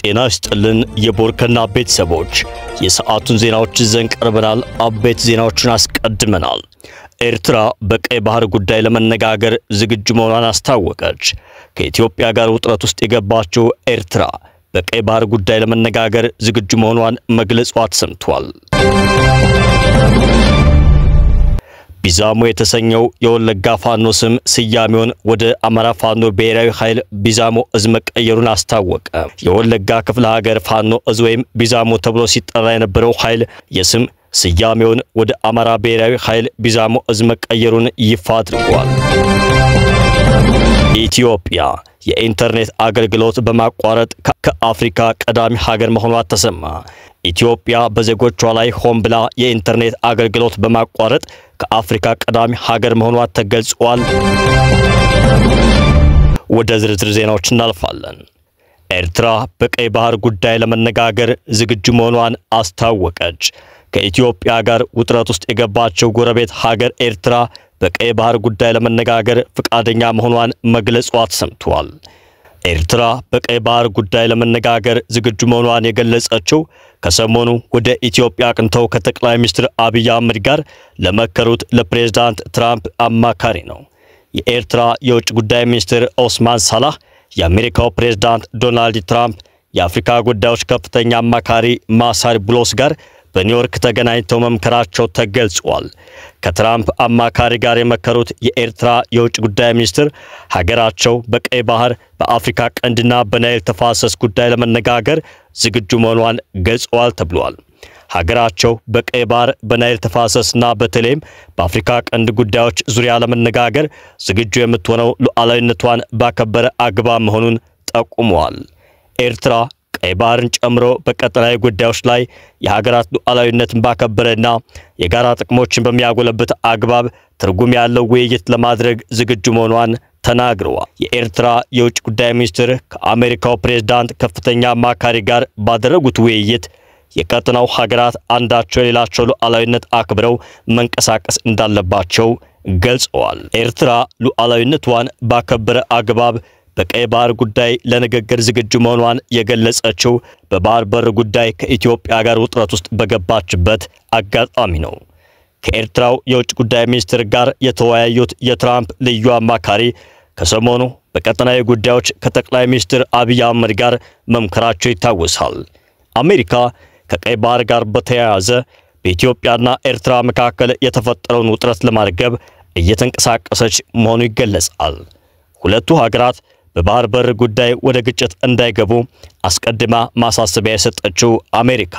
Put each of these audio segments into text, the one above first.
ጤና ይስጥልን የቦርከና ቤተሰቦች የሰዓቱን ዜናዎች ይዘን ቀርበናል። አቤት ዜናዎችን አስቀድመናል። ኤርትራ በቀይ ባህር ጉዳይ ለመነጋገር ዝግጁ መሆኗን አስታወቀች። ከኢትዮጵያ ጋር ውጥረት ውስጥ የገባችው ኤርትራ በቀይ ባህር ጉዳይ ለመነጋገር ዝግጁ መሆኗን መግለጿ ተሰምቷል። ቢዛሞ የተሰኘው የወለጋ ፋኖ ስም ስያሜውን ወደ አማራ ፋኖ ብሔራዊ ኃይል ቢዛሞ እዝ መቀየሩን አስታወቀ። የወለጋ ክፍለ ሀገር ፋኖ እዝ ወይም ቢዛሞ ተብሎ ሲጠራ የነበረው ኃይል የስም ስያሜውን ወደ አማራ ብሔራዊ ኃይል ቢዛሞ እዝ መቀየሩን ይፋ አድርጓል። ኢትዮጵያ የኢንተርኔት አገልግሎት በማቋረጥ ከአፍሪካ ቀዳሚ ሀገር መሆኗ ተሰማ። ኢትዮጵያ በዜጎቿ ላይ ሆን ብላ የኢንተርኔት አገልግሎት በማቋረጥ ከአፍሪካ ቀዳሚ ሀገር መሆኗ ተገልጿል። ወደ ዝርዝር ዜናዎች እናልፋለን። ኤርትራ በቀይ ባህር ጉዳይ ለመነጋገር ዝግጁ መሆኗን አስታወቀች። ከኢትዮጵያ ጋር ውጥረት ውስጥ የገባችው ጎረቤት ሀገር ኤርትራ በቀይ ባህር ጉዳይ ለመነጋገር ፍቃደኛ መሆኗን መግለጿ ተሰምቷል። ኤርትራ በቀይ ባህር ጉዳይ ለመነጋገር ዝግጁ መሆኗን የገለጸችው ከሰሞኑ ወደ ኢትዮጵያ አቅንተው ከጠቅላይ ሚኒስትር አብይ አህመድ ጋር ለመከሩት ለፕሬዝዳንት ትራምፕ አማካሪ ነው። የኤርትራ የውጭ ጉዳይ ሚኒስትር ኦስማን ሳላህ የአሜሪካው ፕሬዝዳንት ዶናልድ ትራምፕ የአፍሪካ ጉዳዮች ከፍተኛ አማካሪ ማሳድ ብሎስ ጋር በኒውዮርክ ተገናኝተው መምከራቸው ተገልጿል። ከትራምፕ አማካሪ ጋር የመከሩት የኤርትራ የውጭ ጉዳይ ሚኒስትር ሀገራቸው በቀይ ባህር በአፍሪካ ቀንድና በናይል ተፋሰስ ጉዳይ ለመነጋገር ዝግጁ መሆኗን ገልጸዋል ተብሏል። ሀገራቸው በቀይ ባህር በናይል ተፋሰስና በተለይም በአፍሪካ ቀንድ ጉዳዮች ዙሪያ ለመነጋገር ዝግጁ የምትሆነው ሉዓላዊነቷን ባከበረ አግባብ መሆኑን ጠቁመዋል። ኤርትራ ቀይ ባህርን ጨምሮ በቀጠናዊ ጉዳዮች ላይ የሀገራት ሉዓላዊነትን ባከበረና የጋራ ጥቅሞችን በሚያጎለብት አግባብ ትርጉም ያለው ውይይት ለማድረግ ዝግጁ መሆኗን ተናግረዋል። የኤርትራ የውጭ ጉዳይ ሚኒስትር ከአሜሪካው ፕሬዝዳንት ከፍተኛ አማካሪ ጋር ባደረጉት ውይይት የቀጠናው ሀገራት አንዳቸው ሌላቸው ሉዓላዊነት አክብረው መንቀሳቀስ እንዳለባቸው ገልጸዋል። ኤርትራ ሉዓላዊነቷን ባከበረ አግባብ በቀይ ባህር ጉዳይ ለንግግር ዝግጁ መሆኗን የገለጸችው በባህር በር ጉዳይ ከኢትዮጵያ ጋር ውጥረት ውስጥ በገባችበት አጋጣሚ ነው። ከኤርትራው የውጭ ጉዳይ ሚኒስትር ጋር የተወያዩት የትራምፕ ልዩ አማካሪ ከሰሞኑ በቀጠናዊ ጉዳዮች ከጠቅላይ ሚኒስትር አብይ አህመድ ጋር መምከራቸው ይታወሳል። አሜሪካ ከቀይ ባህር ጋር በተያያዘ በኢትዮጵያና ኤርትራ መካከል የተፈጠረውን ውጥረት ለማርገብ እየተንቀሳቀሰች መሆኑ ይገለጻል። ሁለቱ ሀገራት በባህር በር ጉዳይ ወደ ግጭት እንዳይገቡ አስቀድማ ማሳሰቢያ የሰጠችው አሜሪካ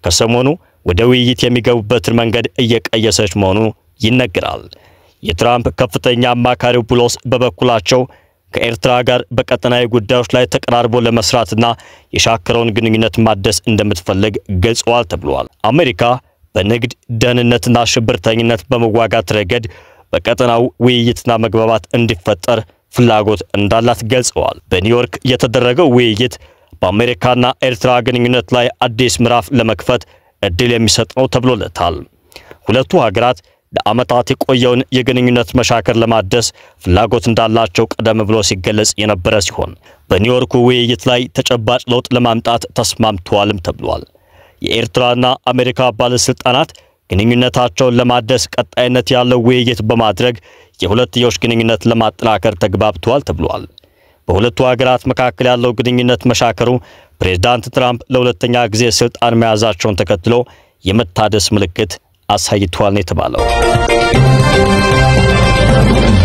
ከሰሞኑ ወደ ውይይት የሚገቡበትን መንገድ እየቀየሰች መሆኑ ይነገራል። የትራምፕ ከፍተኛ አማካሪው ብሎስ በበኩላቸው ከኤርትራ ጋር በቀጠናዊ ጉዳዮች ላይ ተቀራርቦ ለመስራትና የሻከረውን ግንኙነት ማደስ እንደምትፈልግ ገልጸዋል ተብሏል። አሜሪካ በንግድ ደህንነትና ሽብርተኝነት በመዋጋት ረገድ በቀጠናው ውይይትና መግባባት እንዲፈጠር ፍላጎት እንዳላት ገልጸዋል። በኒውዮርክ የተደረገው ውይይት በአሜሪካና ኤርትራ ግንኙነት ላይ አዲስ ምዕራፍ ለመክፈት እድል የሚሰጥ ነው ተብሎለታል። ሁለቱ ሀገራት ለዓመታት የቆየውን የግንኙነት መሻከር ለማደስ ፍላጎት እንዳላቸው ቀደም ብሎ ሲገለጽ የነበረ ሲሆን በኒውዮርኩ ውይይት ላይ ተጨባጭ ለውጥ ለማምጣት ተስማምተዋልም ተብሏል። የኤርትራና አሜሪካ ባለስልጣናት ግንኙነታቸውን ለማደስ ቀጣይነት ያለው ውይይት በማድረግ የሁለትዮሽ ግንኙነት ለማጠናከር ተግባብተዋል ተብሏል። በሁለቱ ሀገራት መካከል ያለው ግንኙነት መሻከሩ ፕሬዝዳንት ትራምፕ ለሁለተኛ ጊዜ ስልጣን መያዛቸውን ተከትሎ የመታደስ ምልክት አሳይቷል ነው የተባለው።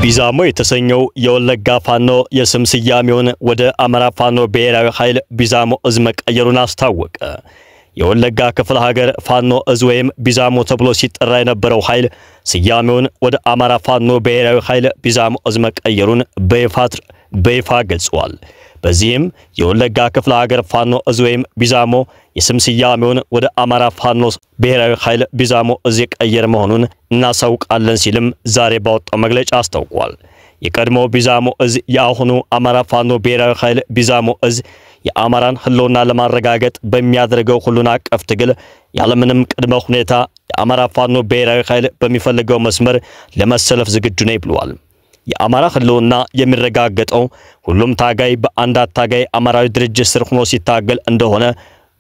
ቢዛሞ የተሰኘው የወለጋ ፋኖ የስም ስያሜውን ወደ አማራ ፋኖ ብሔራዊ ኃይል ቢዛሞ እዝ መቀየሩን አስታወቀ። የወለጋ ክፍለ ሀገር ፋኖ እዝ ወይም ቢዛሞ ተብሎ ሲጠራ የነበረው ኃይል ስያሜውን ወደ አማራ ፋኖ ብሔራዊ ኃይል ቢዛሞ እዝ መቀየሩን በይፋ ገልጿል። በዚህም የወለጋ ክፍለ ሀገር ፋኖ እዝ ወይም ቢዛሞ የስም ስያሜውን ወደ አማራ ፋኖ ብሔራዊ ኃይል ቢዛሞ እዝ የቀየረ መሆኑን እናሳውቃለን ሲልም ዛሬ ባወጣው መግለጫ አስታውቋል። የቀድሞ ቢዛሞ እዝ የአሁኑ አማራ ፋኖ ብሔራዊ ኃይል ቢዛሞ እዝ የአማራን ህልውና ለማረጋገጥ በሚያደርገው ሁሉን አቀፍ ትግል ያለምንም ቅድመ ሁኔታ የአማራ ፋኖ ብሔራዊ ኃይል በሚፈልገው መስመር ለመሰለፍ ዝግጁ ነው ብሏል። የአማራ ህልውና የሚረጋገጠው ሁሉም ታጋይ በአንድ አታጋይ አማራዊ ድርጅት ስር ሆኖ ሲታገል እንደሆነ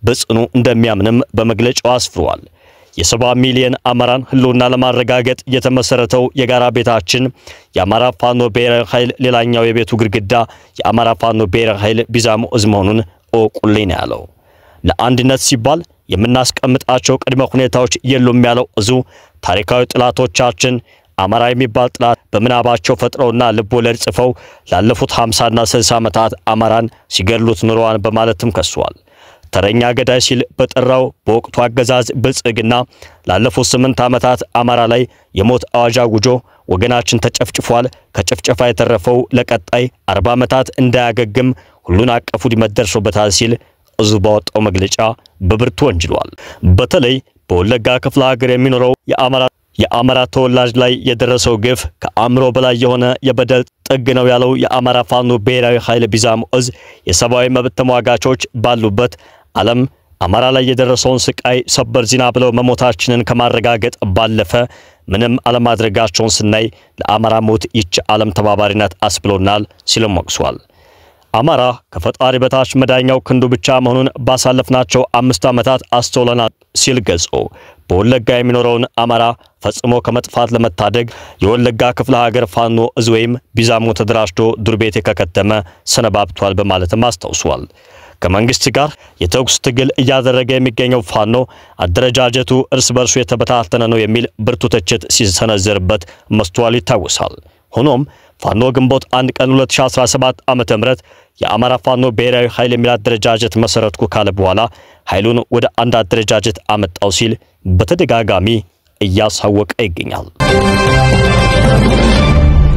በጽኑ እንደሚያምንም በመግለጫው አስፍሯል። የ70 ሚሊዮን አማራን ህልውና ለማረጋገጥ የተመሰረተው የጋራ ቤታችን የአማራ ፋኖ ብሔራዊ ኃይል ሌላኛው የቤቱ ግድግዳ የአማራ ፋኖ ብሔራዊ ኃይል ቢዛሞ እዝ መሆኑን እወቁልኝ ነው ያለው። ለአንድነት ሲባል የምናስቀምጣቸው ቅድመ ሁኔታዎች የሉም ያለው እዙ ታሪካዊ ጥላቶቻችን አማራ የሚባል ጥላት በመናባቸው ፈጥረውና ልቦለድ ጽፈው ላለፉት 50 እና 60 ዓመታት አማራን ሲገድሉት ኑረዋል በማለትም ከሷል። ተረኛ ገዳይ ሲል በጠራው በወቅቱ አገዛዝ ብልጽግና ላለፉት 8 ዓመታት አማራ ላይ የሞት አዋጅ አውጆ ወገናችን ተጨፍጭፏል፣ ከጭፍጨፋ የተረፈው ለቀጣይ 40 ዓመታት እንዳያገግም ሁሉን አቀፉ ውድመት ደርሶበታል ሲል እዙ ባወጣው መግለጫ በብርቱ ወንጅሏል። በተለይ በወለጋ ክፍለ ሀገር የሚኖረው የአማራ ተወላጅ ላይ የደረሰው ግፍ ከአእምሮ በላይ የሆነ የበደል ጥግ ነው ያለው የአማራ ፋኖ ብሔራዊ ኃይል ቢዛሞ እዝ የሰብአዊ መብት ተሟጋቾች ባሉበት ዓለም አማራ ላይ የደረሰውን ስቃይ ሰበር ዜና ብለው መሞታችንን ከማረጋገጥ ባለፈ ምንም አለማድረጋቸውን ስናይ ለአማራ ሞት ይች ዓለም ተባባሪነት አስብሎናል ሲልም ወቅሷል። አማራ ከፈጣሪ በታች መዳኛው ክንዱ ብቻ መሆኑን ባሳለፍናቸው 5 ዓመታት አስተውለናል ሲል ገልጾ በወለጋ የሚኖረውን አማራ ፈጽሞ ከመጥፋት ለመታደግ የወለጋ ክፍለ ሀገር ፋኖ እዝ ወይም ቢዛሞ ተደራጅቶ ዱር ቤት ከከተመ ሰነባብቷል በማለትም አስታውሷል። ከመንግስት ጋር የተኩስ ትግል እያደረገ የሚገኘው ፋኖ አደረጃጀቱ እርስ በርሱ የተበታተነ ነው የሚል ብርቱ ትችት ሲሰነዘርበት መስተዋል ይታወሳል። ሆኖም ፋኖ ግንቦት 1 ቀን 2017 ዓመተ ምህረት የአማራ ፋኖ ብሔራዊ ኃይል የሚል አደረጃጀት መሰረትኩ ካለ በኋላ ኃይሉን ወደ አንድ አደረጃጀት አመጣው ሲል በተደጋጋሚ እያሳወቀ ይገኛል።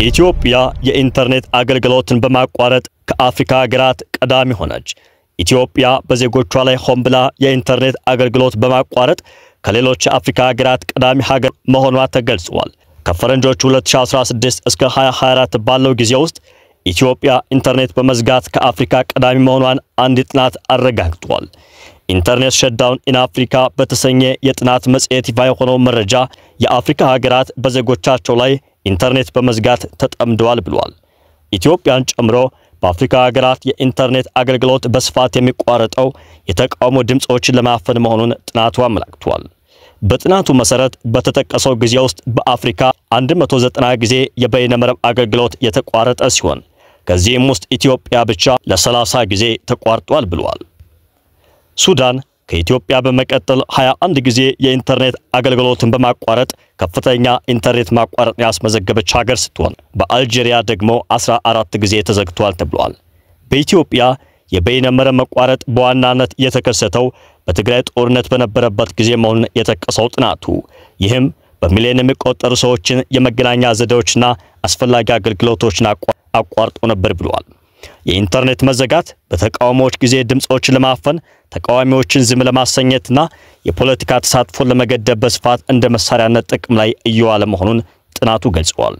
ኢትዮጵያ የኢንተርኔት አገልግሎትን በማቋረጥ ከአፍሪካ ሀገራት ቀዳሚ ሆነች። ኢትዮጵያ በዜጎቿ ላይ ሆን ብላ የኢንተርኔት አገልግሎት በማቋረጥ ከሌሎች የአፍሪካ ሀገራት ቀዳሚ ሀገር መሆኗ ተገልጿል። ከፈረንጆቹ 2016 እስከ 2024 ባለው ጊዜ ውስጥ ኢትዮጵያ ኢንተርኔት በመዝጋት ከአፍሪካ ቀዳሚ መሆኗን አንድ ጥናት አረጋግጧል። ኢንተርኔት ሸትዳውን ኢን አፍሪካ በተሰኘ የጥናት መጽሔት ይፋ የሆነው መረጃ የአፍሪካ ሀገራት በዜጎቻቸው ላይ ኢንተርኔት በመዝጋት ተጠምደዋል ብሏል። ኢትዮጵያን ጨምሮ በአፍሪካ ሀገራት የኢንተርኔት አገልግሎት በስፋት የሚቋረጠው የተቃውሞ ድምጾችን ለማፈን መሆኑን ጥናቱ አመላክቷል። በጥናቱ መሰረት በተጠቀሰው ጊዜ ውስጥ በአፍሪካ 190 ጊዜ የበይነ መረብ አገልግሎት የተቋረጠ ሲሆን ከዚህም ውስጥ ኢትዮጵያ ብቻ ለ30 ጊዜ ተቋርጧል ብሏል። ሱዳን ከኢትዮጵያ በመቀጠል 21 ጊዜ የኢንተርኔት አገልግሎትን በማቋረጥ ከፍተኛ ኢንተርኔት ማቋረጥ ያስመዘገበች ሀገር ስትሆን በአልጄሪያ ደግሞ 14 ጊዜ ተዘግቷል ተብሏል። በኢትዮጵያ የበይነ መረብ መቋረጥ በዋናነት የተከሰተው በትግራይ ጦርነት በነበረበት ጊዜ መሆኑን የጠቀሰው ጥናቱ ይህም በሚሊዮን የሚቆጠሩ ሰዎችን የመገናኛ ዘዴዎችና አስፈላጊ አገልግሎቶችን አቋርጦ ነበር ብሏል። የኢንተርኔት መዘጋት በተቃውሞዎች ጊዜ ድምጾችን ለማፈን ተቃዋሚዎችን ዝም ለማሰኘትና የፖለቲካ ተሳትፎን ለመገደብ በስፋት እንደ መሳሪያነት ጥቅም ላይ እየዋለ መሆኑን ጥናቱ ገልጿል።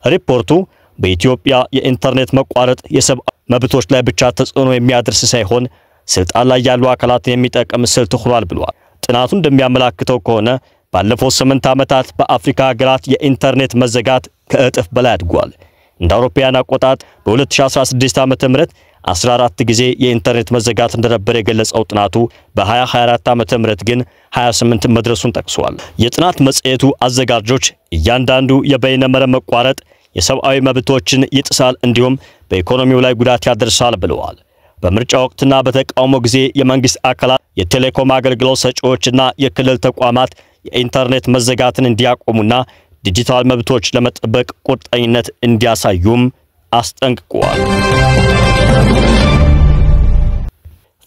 ሪፖርቱ በኢትዮጵያ የኢንተርኔት መቋረጥ የሰብአዊ መብቶች ላይ ብቻ ተጽዕኖ የሚያደርስ ሳይሆን ስልጣን ላይ ያሉ አካላትን የሚጠቅም ስልት ሆኗል ብሏል። ጥናቱ እንደሚያመላክተው ከሆነ ባለፈው 8 ዓመታት በአፍሪካ ሀገራት የኢንተርኔት መዘጋት ከእጥፍ በላይ አድጓል። እንደ አውሮፓውያን አቆጣጠር በ2016 ዓመተ ምህረት 14 ጊዜ የኢንተርኔት መዘጋት እንደነበር የገለጸው ጥናቱ በ2024 ዓመተ ምህረት ግን 28 መድረሱን ጠቅሷል። የጥናት መጽሔቱ አዘጋጆች እያንዳንዱ የበይነ መረብ መቋረጥ የሰብአዊ መብቶችን ይጥሳል እንዲሁም በኢኮኖሚው ላይ ጉዳት ያደርሳል ብለዋል። በምርጫ ወቅትና በተቃውሞ ጊዜ የመንግስት አካላት የቴሌኮም አገልግሎት ሰጪዎችና የክልል ተቋማት የኢንተርኔት መዘጋትን እንዲያቆሙና ዲጂታል መብቶች ለመጠበቅ ቁርጠኝነት እንዲያሳዩም አስጠንቅቀዋል።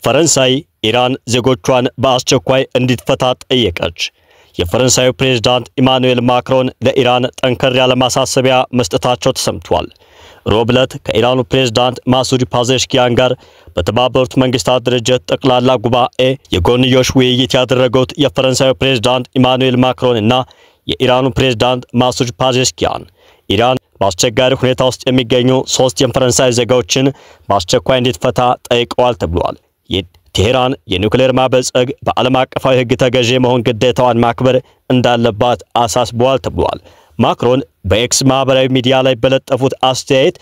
ፈረንሳይ ኢራን ዜጎቿን በአስቸኳይ እንድትፈታ ጠየቀች። የፈረንሳዩ ፕሬዝዳንት ኢማኑኤል ማክሮን ለኢራን ጠንከር ያለ ማሳሰቢያ መስጠታቸው ተሰምቷል። ሮብ ዕለት ከኢራኑ ፕሬዝዳንት ማሱድ ፓዜሽኪያን ጋር በተባበሩት መንግስታት ድርጅት ጠቅላላ ጉባኤ የጎንዮሽ ውይይት ያደረጉት የፈረንሳዩ ፕሬዝዳንት ኢማኑኤል ማክሮን እና የኢራኑ ፕሬዝዳንት ማሱድ ፓዜሽኪያን ኢራን በአስቸጋሪ ሁኔታ ውስጥ የሚገኙ 3 የፈረንሳይ ዜጋዎችን በአስቸኳይ እንድትፈታ ጠይቀዋል ተብሏል። ቴህራን የኒውክሌር ማበልጸግ በዓለም አቀፋዊ ሕግ ተገዢ መሆን ግዴታዋን ማክበር እንዳለባት አሳስበዋል ተብሏል። ማክሮን በኤክስ ማህበራዊ ሚዲያ ላይ በለጠፉት አስተያየት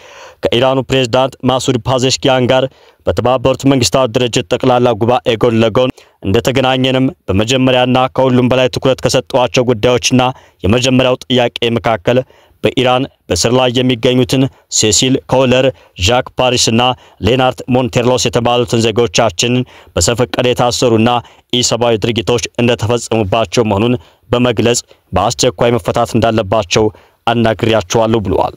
ከኢራኑ ፕሬዝዳንት ማሱድ ፓዜሽኪያን ጋር በተባበሩት መንግስታት ድርጅት ጠቅላላ ጉባኤ ጎን ለጎን እንደተገናኘንም በመጀመሪያና ከሁሉም በላይ ትኩረት ከሰጧቸው ጉዳዮችና የመጀመሪያው ጥያቄ መካከል በኢራን በስር ላይ የሚገኙትን ሴሲል ኮለር፣ ዣክ ፓሪስና ሌናርት ሞንቴርሎስ የተባሉትን ዜጎቻችንን በሰፈቀደ የታሰሩና ኢሰብአዊ ድርጊቶች እንደተፈጸሙባቸው መሆኑን በመግለጽ በአስቸኳይ መፈታት እንዳለባቸው አናግሪያቸዋለሁ ብለዋል።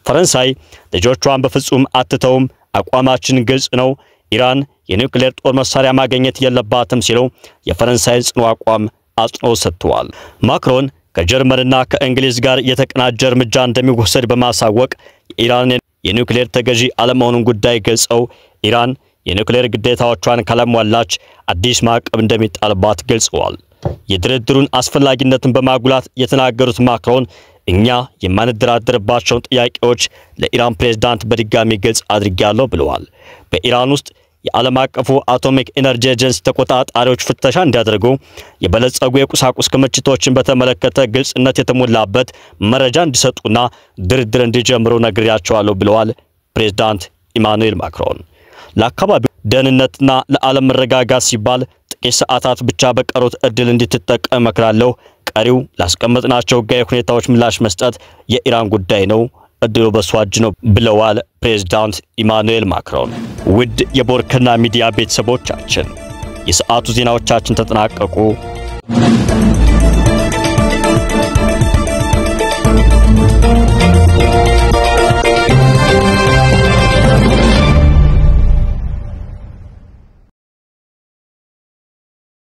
ፈረንሳይ ልጆቿን በፍጹም አትተውም፣ አቋማችን ግልጽ ነው፣ ኢራን የኒውክሌር ጦር መሳሪያ ማግኘት የለባትም ሲሉ የፈረንሳይ ጽኑ አቋም አጽንኦት ሰጥተዋል። ማክሮን ከጀርመንና ከእንግሊዝ ጋር የተቀናጀ እርምጃ እንደሚወሰድ በማሳወቅ የኢራን የኒውክሌር ተገዢ አለመሆኑን ጉዳይ ገልጸው ኢራን የኒውክሌር ግዴታዎቿን ካላሟላች አዲስ ማዕቀብ እንደሚጣልባት ገልጸዋል። የድርድሩን አስፈላጊነትን በማጉላት የተናገሩት ማክሮን እኛ የማንደራደርባቸውን ጥያቄዎች ለኢራን ፕሬዝዳንት በድጋሚ ግልጽ አድርጌያለሁ ብለዋል። በኢራን ውስጥ የዓለም አቀፉ አቶሚክ ኤነርጂ ኤጀንሲ ተቆጣጣሪዎች ፍተሻ እንዲያደርጉ የበለጸጉ የቁሳቁስ ክምችቶችን በተመለከተ ግልጽነት የተሞላበት መረጃ እንዲሰጡና ድርድር እንዲጀምሩ ነግሬያቸዋለሁ ብለዋል ፕሬዝዳንት ኢማኑኤል ማክሮን። ለአካባቢው ደህንነትና ለዓለም መረጋጋት ሲባል ጥቂት ሰዓታት ብቻ በቀሩት እድል እንድትጠቀም እመክራለሁ። ቀሪው ላስቀመጥናቸው ሕጋዊ ሁኔታዎች ምላሽ መስጠት የኢራን ጉዳይ ነው፣ እድሉ በሷ እጅ ነው ብለዋል ፕሬዝዳንት ኢማኑኤል ማክሮን። ውድ የቦርከና ሚዲያ ቤተሰቦቻችን የሰዓቱ ዜናዎቻችን ተጠናቀቁ።